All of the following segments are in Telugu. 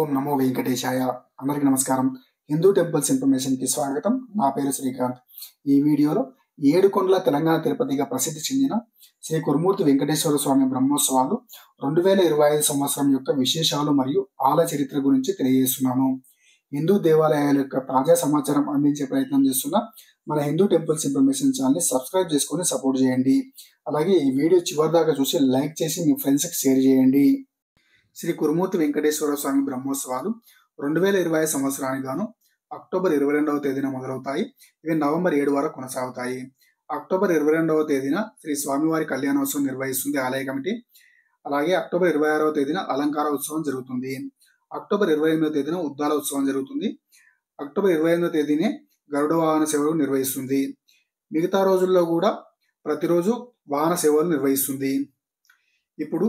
ఓం నమో వెంకటేశాయ. అందరికీ నమస్కారం. హిందూ టెంపుల్స్ ఇన్ఫర్మేషన్కి స్వాగతం. నా పేరు శ్రీకాంత్. ఈ వీడియోలో ఏడుకొండల తెలంగాణ తిరుపతిగా ప్రసిద్ధి చెందిన శ్రీ కురుమూర్తి వెంకటేశ్వర స్వామి బ్రహ్మోత్సవాలు 2025 సంవత్సరం యొక్క విశేషాలు మరియు ఆలయ చరిత్ర గురించి తెలియజేస్తున్నాను. హిందూ దేవాలయాల యొక్క తాజా సమాచారం అందించే ప్రయత్నం చేస్తున్న మన హిందూ టెంపుల్స్ ఇన్ఫర్మేషన్ ఛానల్ని సబ్స్క్రైబ్ చేసుకొని సపోర్ట్ చేయండి. అలాగే ఈ వీడియో చివరి దాకా చూసి లైక్ చేసి మీ ఫ్రెండ్స్కి షేర్ చేయండి. శ్రీ కురుమూర్తి వెంకటేశ్వర స్వామి బ్రహ్మోత్సవాలు 2025 సంవత్సరానికి గాను అక్టోబర్ 22వ తేదీన మొదలవుతాయి. ఇవి నవంబర్ 7 వరకు కొనసాగుతాయి. అక్టోబర్ 22వ తేదీన శ్రీ స్వామివారి కళ్యాణోత్సవం నిర్వహిస్తుంది ఆలయ కమిటీ. అలాగే అక్టోబర్ 26వ తేదీన అలంకార ఉత్సవం జరుగుతుంది. అక్టోబర్ 28వ తేదీన ఉద్దాల ఉత్సవం జరుగుతుంది. అక్టోబర్ 28వ తేదీనే గరుడ వాహన సేవలు నిర్వహిస్తుంది. మిగతా రోజుల్లో కూడా ప్రతిరోజు వాహన సేవలు నిర్వహిస్తుంది. ఇప్పుడు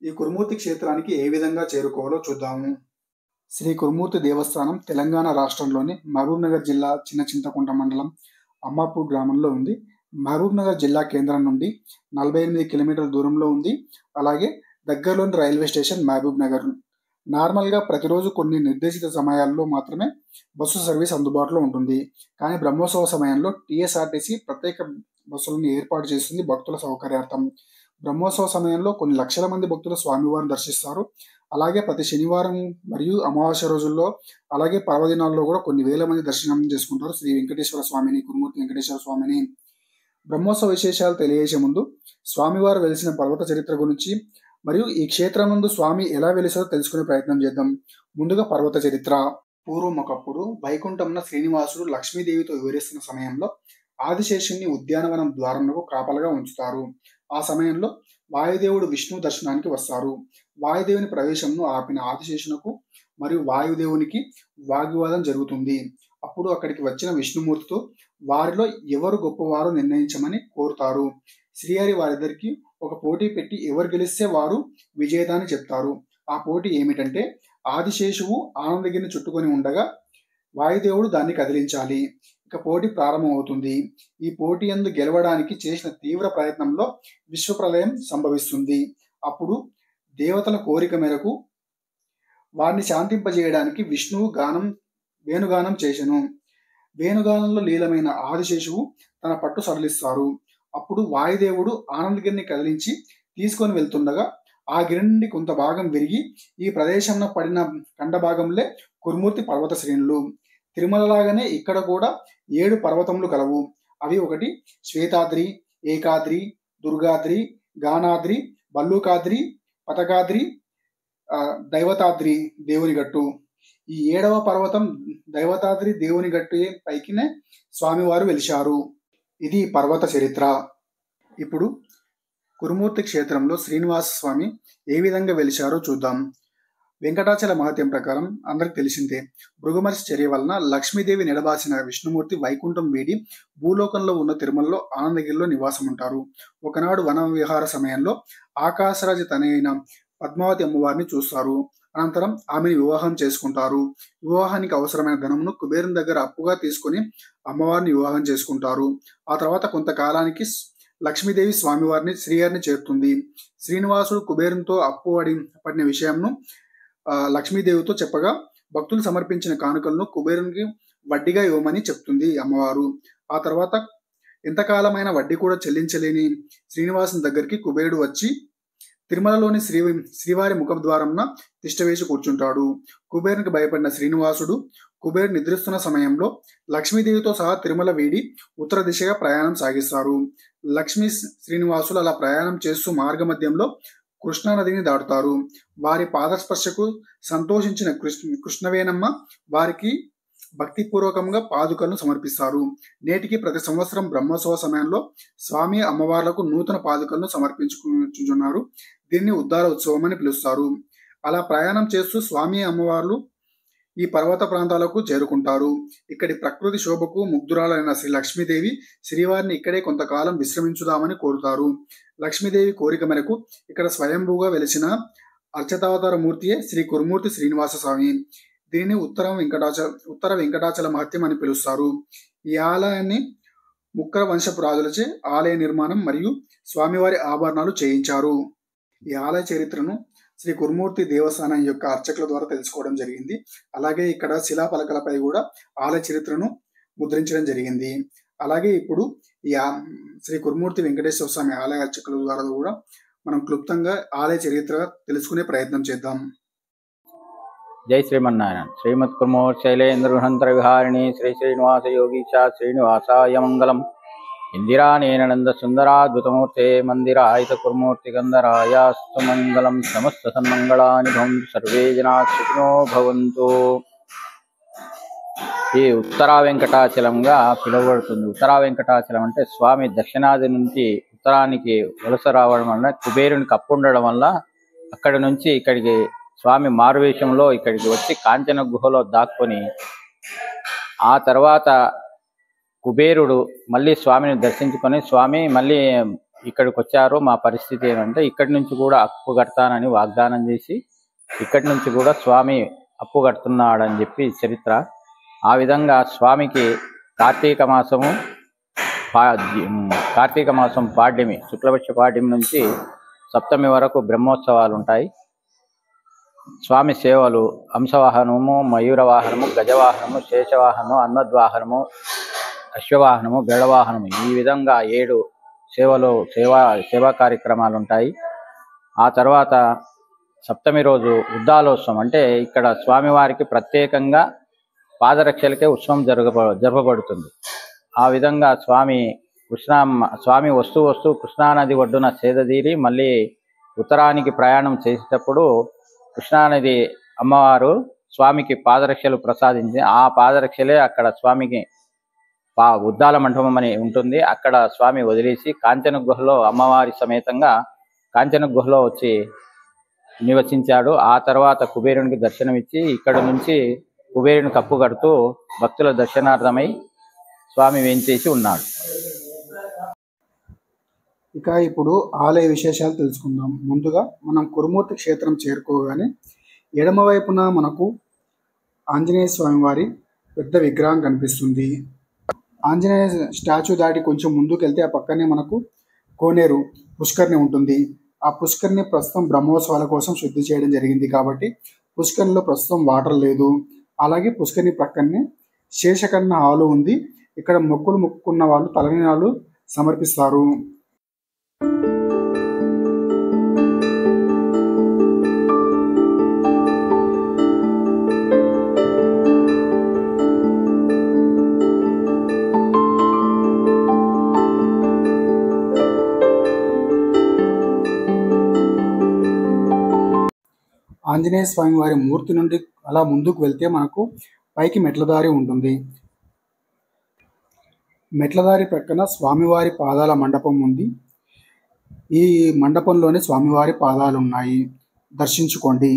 ఈ కురుమూర్తి క్షేత్రానికి ఏ విధంగా చేరుకోవాలో చూద్దాము. శ్రీ కురుమూర్తి దేవస్థానం తెలంగాణ రాష్ట్రంలోని మహబూబ్ నగర్ జిల్లా చిన్న చింతకుంట మండలం అమ్మాపూర్ గ్రామంలో ఉంది. మహబూబ్ నగర్ జిల్లా కేంద్రం నుండి 48 కిలోమీటర్ల దూరంలో ఉంది. అలాగే దగ్గరలోని రైల్వే స్టేషన్ మహబూబ్ నగర్. నార్మల్గా ప్రతిరోజు కొన్ని నిర్దేశిత సమయాల్లో మాత్రమే బస్సు సర్వీస్ అందుబాటులో ఉంటుంది. కానీ బ్రహ్మోత్సవ సమయంలో టీఎస్ఆర్టీసీ ప్రత్యేక బస్సులను ఏర్పాటు చేస్తుంది భక్తుల సౌకర్యార్థం. బ్రహ్మోత్సవ సమయంలో కొన్ని లక్షల మంది భక్తులు స్వామివారిని దర్శిస్తారు. అలాగే ప్రతి శనివారం మరియు అమావాస్య రోజుల్లో అలాగే పర్వదినాల్లో కూడా కొన్ని వేల మంది దర్శనం చేసుకుంటారు శ్రీ వెంకటేశ్వర స్వామిని, కురుమూర్తి వెంకటేశ్వర స్వామిని. బ్రహ్మోత్సవ విశేషాలు తెలియజేసే ముందు స్వామివారు వెలిసిన పర్వత చరిత్ర గురించి మరియు ఈ క్షేత్రం నందు స్వామి ఎలా వెలిసారో తెలుసుకునే ప్రయత్నం చేద్దాం. ముందుగా పర్వత చరిత్ర. పూర్వం ఒకప్పుడు వైకుంఠంన శ్రీనివాసుడు లక్ష్మీదేవితో వివరిస్తున్న సమయంలో ఆదిశేషుని ఉద్యానవనం ద్వారంలో కాపలుగా ఉంచుతారు. ఆ సమయంలో వాయుదేవుడు విష్ణు దర్శనానికి వస్తారు. వాయుదేవుని ప్రవేశంను ఆపిన ఆదిశేషునకు మరియు వాయుదేవునికి వాగ్వివాదం జరుగుతుంది. అప్పుడు అక్కడికి వచ్చిన విష్ణుమూర్తితో వారిలో ఎవరు గొప్పవారో నిర్ణయించమని కోరుతారు. శ్రీహరి వారిద్దరికి ఒక పోటీ పెట్టి ఎవరు గెలిస్తే వారు విజేత అని చెప్తారు. ఆ పోటీ ఏమిటంటే ఆదిశేషువు ఆనందగిరిని చుట్టుకొని ఉండగా వాయుదేవుడు దాన్ని కదిలించాలి. ఇక పోటీ ప్రారంభమవుతుంది. ఈ పోటీ యందు గెలవడానికి చేసిన తీవ్ర ప్రయత్నంలో విశ్వప్రలయం సంభవిస్తుంది. అప్పుడు దేవతల కోరిక మేరకు వారిని శాంతింపజేయడానికి విష్ణువు వేణుగానం చేసెను. వేణుగానంలో లీలమైన ఆదిశేషువు తన పట్టు సడలిస్తారు. అప్పుడు వాయుదేవుడు ఆనందగిరిని కదిలించి తీసుకొని వెళ్తుండగా ఆ గిరి నుండి కొంత భాగం విరిగి ఈ ప్రదేశంలో పడిన ఖండభాగంలే కురుమూర్తి పర్వత శ్రేణులు. తిరుమలలాగానే ఇక్కడ కూడా 7 పర్వతములు కలవు. అవి ఒకటి శ్వేతాద్రి, ఏకాద్రి, దుర్గాద్రి, గానాద్రి, భల్లూకాద్రి, పతకాద్రి, దైవతాద్రి దేవుని గట్టు. ఈ 7వ పర్వతం దైవతాద్రి దేవుని గట్టు పైకినే స్వామివారు వెలిశారు. ఇది పర్వత చరిత్ర. ఇప్పుడు కురుమూర్తి క్షేత్రంలో శ్రీనివాస స్వామి ఏ విధంగా వెలిశారో చూద్దాం. వెంకటాచల మహత్యం ప్రకారం అందరికి తెలిసిందే. భృగుమహర్షి చర్య వలన లక్ష్మీదేవి నిడబాసిన విష్ణుమూర్తి వైకుంఠం వీడి భూలోకంలో ఉన్న తిరుమలలో ఆనందగిరిలో నివాసం ఉంటారు. ఒకనాడు వన విహార సమయంలో ఆకాశరాజు తనైన పద్మావతి అమ్మవారిని చూస్తారు. అనంతరం ఆమెను వివాహం చేసుకుంటారు. వివాహానికి అవసరమైన ధనమును కుబేరుని దగ్గర అప్పుగా తీసుకుని అమ్మవారిని వివాహం చేసుకుంటారు. ఆ తర్వాత కొంతకాలానికి లక్ష్మీదేవి స్వామివారిని శ్రీహరిని చేరుతుంది. శ్రీనివాసుడు కుబేరునితో అప్పు పడిన విషయంను లక్ష్మీదేవితో చెప్పగా భక్తులు సమర్పించిన కానుకలను కుబేరునికి వడ్డీగా ఇవ్వమని చెప్తుంది అమ్మవారు. ఆ తర్వాత ఎంతకాలమైన వడ్డీ కూడా చెల్లించలేని శ్రీనివాసుని దగ్గరికి కుబేరుడు వచ్చి తిరుమలలోని శ్రీవారి ముఖద్వారంన తిష్టవేసి కూర్చుంటాడు. కుబేరునికి భయపడిన శ్రీనివాసుడు కుబేరుడు నిద్రిస్తున్న సమయంలో లక్ష్మీదేవితో సహా తిరుమల వీడి ఉత్తర దిశగా ప్రయాణం సాగిస్తారు. లక్ష్మీ శ్రీనివాసులు అలా ప్రయాణం చేస్తూ మార్గ మధ్యంలో కృష్ణా నదిని దాటుతారు. వారి పాదస్పర్శకు సంతోషించిన కృష్ణవేణమ్మ వారికి భక్తిపూర్వకంగా పాదుకలను సమర్పిస్తారు. నేటికి ప్రతి సంవత్సరం బ్రహ్మోత్సవ సమయంలో స్వామి అమ్మవార్లకు నూతన పాదుకలను సమర్పించుకుంటున్నారు. దీన్ని ఉద్దార ఉత్సవం అని పిలుస్తారు. అలా ప్రయాణం చేస్తూ స్వామి అమ్మవార్లు ఈ పర్వత ప్రాంతాలకు చేరుకుంటారు. ఇక్కడి ప్రకృతి శోభకు ముగ్ధురాలైన శ్రీ లక్ష్మీదేవి శ్రీవారిని ఇక్కడే కొంతకాలం విశ్రమించుదామని కోరుతారు. లక్ష్మీదేవి కోరిక మేరకు ఇక్కడ స్వయంభూగా వెలిసిన అర్చతావతార మూర్తియే శ్రీ కురుమూర్తి శ్రీనివాస స్వామి. దీనిని ఉత్తర వెంకటాచల మహత్యం అని పిలుస్తారు. ఈ ఆలయాన్ని ముక్కర వంశపు రాజులచే ఆలయ నిర్మాణం మరియు స్వామివారి ఆభరణాలు చేయించారు. ఈ ఆలయ చరిత్రను శ్రీ కురుమూర్తి దేవస్థానం యొక్క అర్చకుల ద్వారా తెలుసుకోవడం జరిగింది. అలాగే ఇక్కడ శిలాఫలకాలపై కూడా ఆలయ చరిత్రను ముద్రించడం జరిగింది. అలాగే ఇప్పుడు ఈ శ్రీ కురుమూర్తి వెంకటేశ్వర స్వామి ఆలయ అర్చకుల ద్వారా కూడా మనం క్లుప్తంగా ఆలయ చరిత్ర తెలుసుకునే ప్రయత్నం చేద్దాం. జై శ్రీమన్నారాయణ. శ్రీమత్ కుర్మూర్ శైలేంద్ర గృహంతర విహారిణి శ్రీ శ్రీనివాస యోగీశ శ్రీనివాసాయ మంగళం. ఇందిరా నేనంద సుందరాద్భుతమూర్తే మందిరాయిత కుర్మూర్తి గంధరాయాస్తు మంగళం. సమస్త సన్మంగళాని భవంతు సర్వే జనా సుఖినో భవంతు. ఈ ఉత్తరా వెంకటాచలంగా పిలువబడుతుంది. ఉత్తరా వెంకటాచలం అంటే స్వామి దక్షిణాది నుంచి ఉత్తరానికి వలస రావడం వల్ల కుబేరునికి అప్పు ఉండడం వల్ల అక్కడి నుంచి ఇక్కడికి స్వామి మారువేషంలో ఇక్కడికి వచ్చి కాంచన గుహలో దాక్కొని ఆ తర్వాత కుబేరుడు మళ్ళీ స్వామిని దర్శించుకొని, స్వామి మళ్ళీ ఇక్కడికి వచ్చారు, మా పరిస్థితి ఏమంటే ఇక్కడి నుంచి కూడా అప్పు కడతానని వాగ్దానం చేసి ఇక్కడి నుంచి కూడా స్వామి అప్పు కడుతున్నాడని చెప్పి చరిత్ర. ఆ విధంగా స్వామికి కార్తీక మాసం పాడ్యమి, శుక్లపక్ష పాడ్యమి నుంచి సప్తమి వరకు బ్రహ్మోత్సవాలు ఉంటాయి. స్వామి సేవలు హంసవాహనము, మయూరవాహనము, గజవాహనము, శేషవాహనము, అన్మద్వాహనము, అశ్వవాహనము, గరుడవాహనము, ఈ విధంగా 7 సేవా కార్యక్రమాలు ఉంటాయి. ఆ తర్వాత సప్తమి రోజు ఉద్దాలోత్సవం, అంటే ఇక్కడ స్వామివారికి ప్రత్యేకంగా పాదరక్షలకే ఉత్సవం జరపబడుతుంది. ఆ విధంగా స్వామి వస్తూ కృష్ణానది ఒడ్డున సేదతీరి మళ్ళీ ఉత్తరానికి ప్రయాణం చేసేటప్పుడు కృష్ణానది అమ్మవారు స్వామికి పాదరక్షలు ప్రసాదించి ఆ పాదరక్షలే అక్కడ స్వామికి ఉద్దాల మండపం అని ఉంటుంది. అక్కడ స్వామి వదిలేసి కాంచన గుహలో అమ్మవారి సమేతంగా కాంచన గుహలో వచ్చి నివసించాడు. ఆ తర్వాత కుబేరునికి దర్శనమిచ్చి ఇక్కడ నుంచి కుబేరుని కప్పు కడుతూ భక్తుల దర్శనార్థమై స్వామి వేంచేసి ఉన్నాడు. ఇక ఇప్పుడు ఆలయ విశేషాలు తెలుసుకుందాం. ముందుగా మనం కురుమూర్తి క్షేత్రం చేరుకోగానే ఎడమవైపున మనకు ఆంజనేయ స్వామి వారి పెద్ద విగ్రహం కనిపిస్తుంది. ఆంజనేయ స్టాచ్యూ దాటి కొంచెం ముందుకు వెళ్తే ఆ పక్కనే మనకు కోనేరు పుష్కరిణి ఉంటుంది. ఆ పుష్కరిణి ప్రస్తుతం బ్రహ్మోత్సవాల కోసం శుద్ధి చేయడం జరిగింది కాబట్టి పుష్కరిణిలో ప్రస్తుతం వాటర్ లేదు. అలాగే పుష్కరిణి ప్రక్కనే శేషకర్ణ హాలు ఉంది. ఇక్కడ మొక్కులు మొక్కుకున్న వాళ్ళు తలనీలాలు సమర్పిస్తారు. ఆంజనేయ స్వామి వారి మూర్తి నుండి అలా ముందుకు వెళ్తే మనకు పైకి మెట్లదారి ఉంటుంది. మెట్లదారి ప్రక్కన స్వామివారి పాదాల మండపం ఉంది. ఈ మండపంలోనే స్వామివారి పాదాలు ఉన్నాయి, దర్శించుకోండి.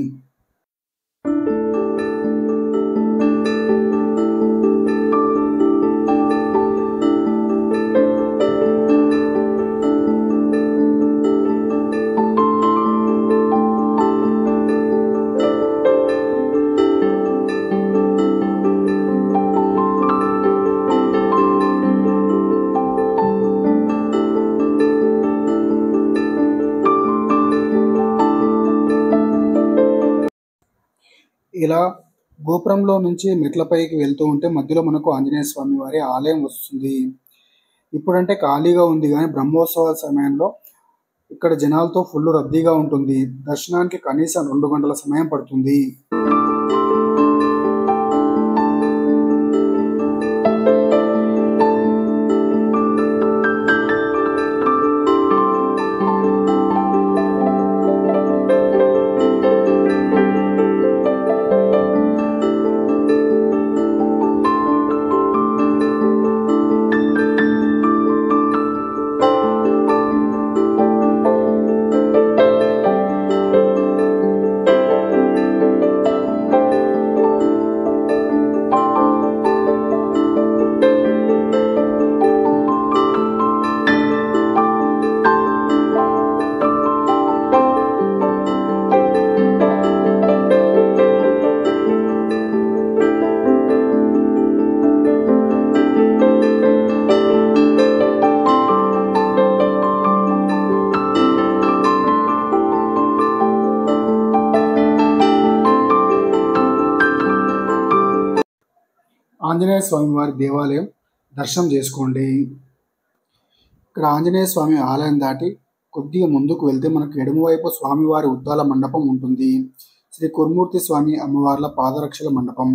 ఇలా గోపురంలో నుంచి మెట్లపైకి వెళ్తూ ఉంటే మధ్యలో మనకు ఆంజనేయ స్వామి వారి ఆలయం వస్తుంది. ఇప్పుడంటే ఖాళీగా ఉంది, కానీ బ్రహ్మోత్సవాల సమయంలో ఇక్కడ జనాలతో ఫుల్ రద్దీగా ఉంటుంది. దర్శనానికి కనీసం 2 గంటల సమయం పడుతుంది. ఆంజనేయ స్వామి వారి దేవాలయం దర్శనం చేసుకోండి. ఇక్కడ ఆంజనేయ స్వామి ఆలయం దాటి కొద్దిగా ముందుకు వెళ్తే మనకు ఎడమవైపు స్వామివారి ఉద్దాల మండపం ఉంటుంది. శ్రీ కురుమూర్తి స్వామి అమ్మవార్ల పాదరక్షల మండపం.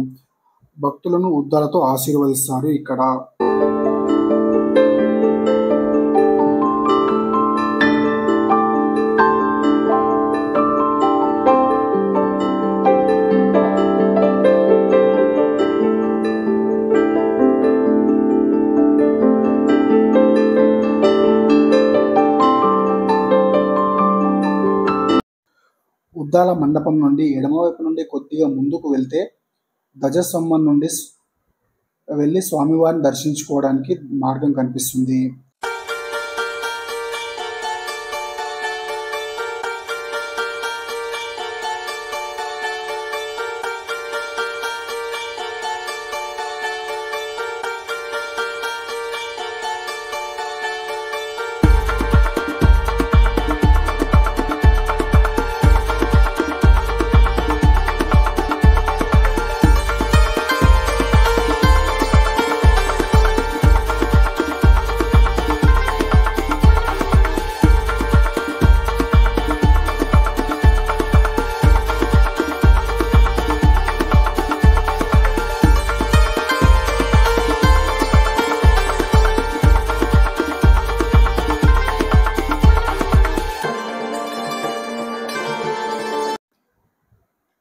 భక్తులను ఉద్దాలతో ఆశీర్వదిస్తారు ఇక్కడ. ఉద్దాల మండపం నుండి ఎడమవైపు నుండి కొద్దిగా ముందుకు వెళ్తే ధ్వజస్తంభం నుండి వెళ్ళి స్వామివారిని దర్శించుకోవడానికి మార్గం కనిపిస్తుంది.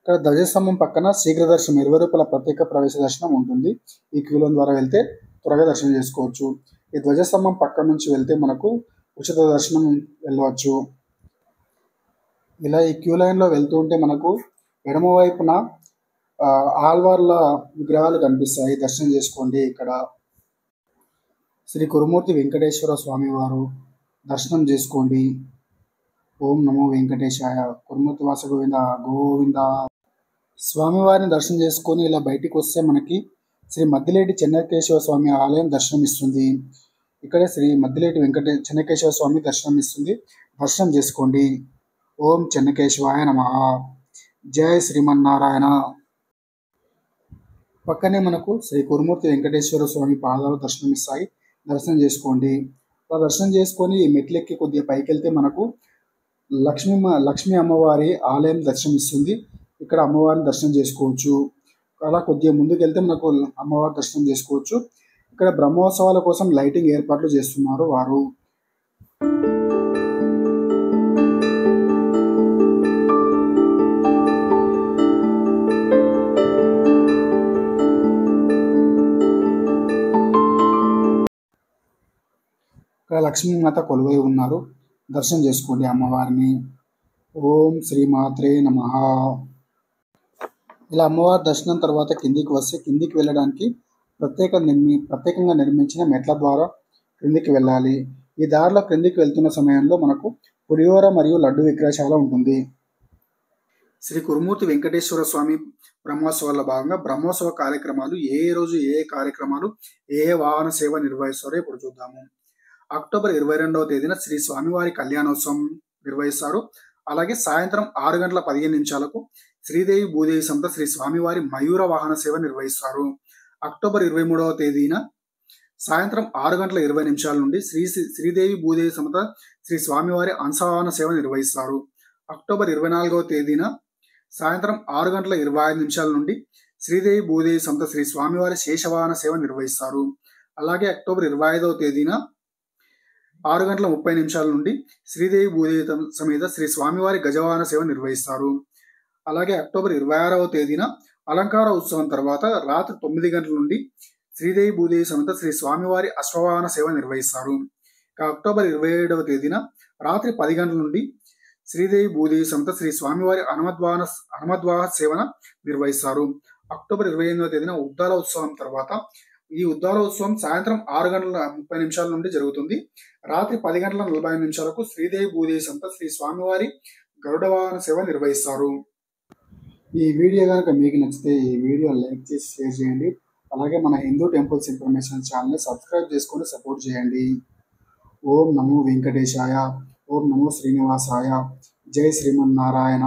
ఇక్కడ ధ్వజస్తంభం పక్కన శీఘ్ర దర్శనం 20 రూపాయల ప్రత్యేక ప్రవేశ దర్శనం ఉంటుంది. ఈ క్యూ లైన్ ద్వారా వెళ్తే త్వరగా దర్శనం చేసుకోవచ్చు. ఈ ధ్వజస్తంభం పక్క నుంచి వెళ్తే మనకు ఉచిత దర్శనం వెళ్ళవచ్చు. ఇలా ఈ క్యూ లైన్లో వెళ్తూ ఉంటే మనకు ఎడమ వైపున ఆల్వార్ల విగ్రహాలు కనిపిస్తాయి. దర్శనం చేసుకోండి. ఇక్కడ శ్రీ కురుమూర్తి వెంకటేశ్వర స్వామి వారు దర్శనం చేసుకోండి. ఓం నమో వెంకటేశాయ. కురుమూర్తి వాస గోవింద గోవింద. స్వామివారిని దర్శనం చేసుకొని ఇలా బయటికి వస్తే మనకి శ్రీ మద్దిలేటి చెన్నకేశవ స్వామి ఆలయం దర్శనం ఇస్తుంది. ఇక్కడే శ్రీ మద్దిలేటి చెన్నకేశవ స్వామి దర్శనం ఇస్తుంది. దర్శనం చేసుకోండి. ఓం చెన్నకేశవాయ నమః. జై శ్రీమన్నారాయణ. పక్కనే మనకు శ్రీ కురుమూర్తి వెంకటేశ్వర స్వామి పాదాలు దర్శనం ఇస్తాయి. దర్శనం చేసుకోండి. అలా దర్శనం చేసుకొని ఈ మెట్లెక్కి కొద్దిగా పైకి వెళ్తే మనకు లక్ష్మీ అమ్మవారి ఆలయం దర్శనం ఇస్తుంది. ఇక్కడ అమ్మవారిని దర్శనం చేసుకోవచ్చు. అలా కొద్దిగా ముందుకు వెళ్తే మనకు అమ్మవారి దర్శనం చేసుకోవచ్చు. ఇక్కడ బ్రహ్మోత్సవాల కోసం లైటింగ్ ఏర్పాట్లు చేస్తున్నారు వారు. ఇక్కడ లక్ష్మీమాత కొలువై ఉన్నారు. దర్శనం చేసుకోండి అమ్మవారిని. ఓం శ్రీమాత్రే నమః. ఇలా అమ్మవారి దర్శనం తర్వాత కిందికి వస్తే కిందికి వెళ్ళడానికి ప్రత్యేకంగా నిర్మించిన మెట్ల ద్వారా క్రిందికి వెళ్ళాలి. ఈ దారిలో క్రిందికి వెళ్తున్న సమయంలో మనకు పులిహోర మరియు లడ్డు విగ్రహశాల ఉంటుంది. శ్రీ కురుమూర్తి వెంకటేశ్వర స్వామి బ్రహ్మోత్సవాల్లో భాగంగా బ్రహ్మోత్సవ కార్యక్రమాలు ఏ రోజు ఏ కార్యక్రమాలు ఏ వాహన సేవ నిర్వహిస్తారో ఇప్పుడు చూద్దాము. అక్టోబర్ 22వ తేదీన శ్రీ స్వామివారి కళ్యాణోత్సవం నిర్వహిస్తారు. అలాగే సాయంత్రం 6:15 శ్రీదేవి భూదేవి సమేత శ్రీ స్వామివారి మయూర వాహన సేవ నిర్వహిస్తారు. అక్టోబర్ 23వ తేదీన సాయంత్రం 6:20 నుండి శ్రీదేవి భూదేవి సమేత శ్రీ స్వామివారి అంశవాహన సేవ నిర్వహిస్తారు. అక్టోబర్ 24వ తేదీన సాయంత్రం 6:25 నుండి శ్రీదేవి భూదేవి సమేత శ్రీ స్వామివారి శేషవాహన సేవ నిర్వహిస్తారు. అలాగే అక్టోబర్ 25వ తేదీన 6:30 నుండి శ్రీదేవి భూదేవి సమేత శ్రీ స్వామివారి గజవాహన సేవ నిర్వహిస్తారు. అలాగే అక్టోబర్ 26వ తేదీన అలంకార ఉత్సవం తర్వాత రాత్రి 9 గంటల నుండి శ్రీదేవి భూదేవి సమేత శ్రీ స్వామివారి అశ్వవాహన సేవ నిర్వహిస్తారు. అక్టోబర్ 27వ తేదీన రాత్రి 10 గంటల నుండి శ్రీదేవి భూదేవి సమేత శ్రీ స్వామివారి హనుమద్వాహ సేవన నిర్వహిస్తారు. అక్టోబర్ 28వ తేదీన ఉద్దాల ఉత్సవం తర్వాత ఈ ఉద్దాల ఉత్సవం సాయంత్రం 6:30 నుండి జరుగుతుంది. రాత్రి 10:40 శ్రీదేవి భూదేవి సమేత శ్రీ స్వామివారి గరుడ వాహన సేవ నిర్వహిస్తారు. ఈ వీడియో కనుక మీకు నచ్చితే ఈ వీడియో లైక్ చేసి షేర్ చేయండి. అలాగే మన హిందూ టెంపుల్స్ ఇన్ఫర్మేషన్ ఛానల్ని సబ్స్క్రైబ్ చేసుకొని సపోర్ట్ చేయండి. ఓం నమో వెంకటేశాయ. ఓం నమో శ్రీనివాసాయ. జై శ్రీమన్నారాయణ.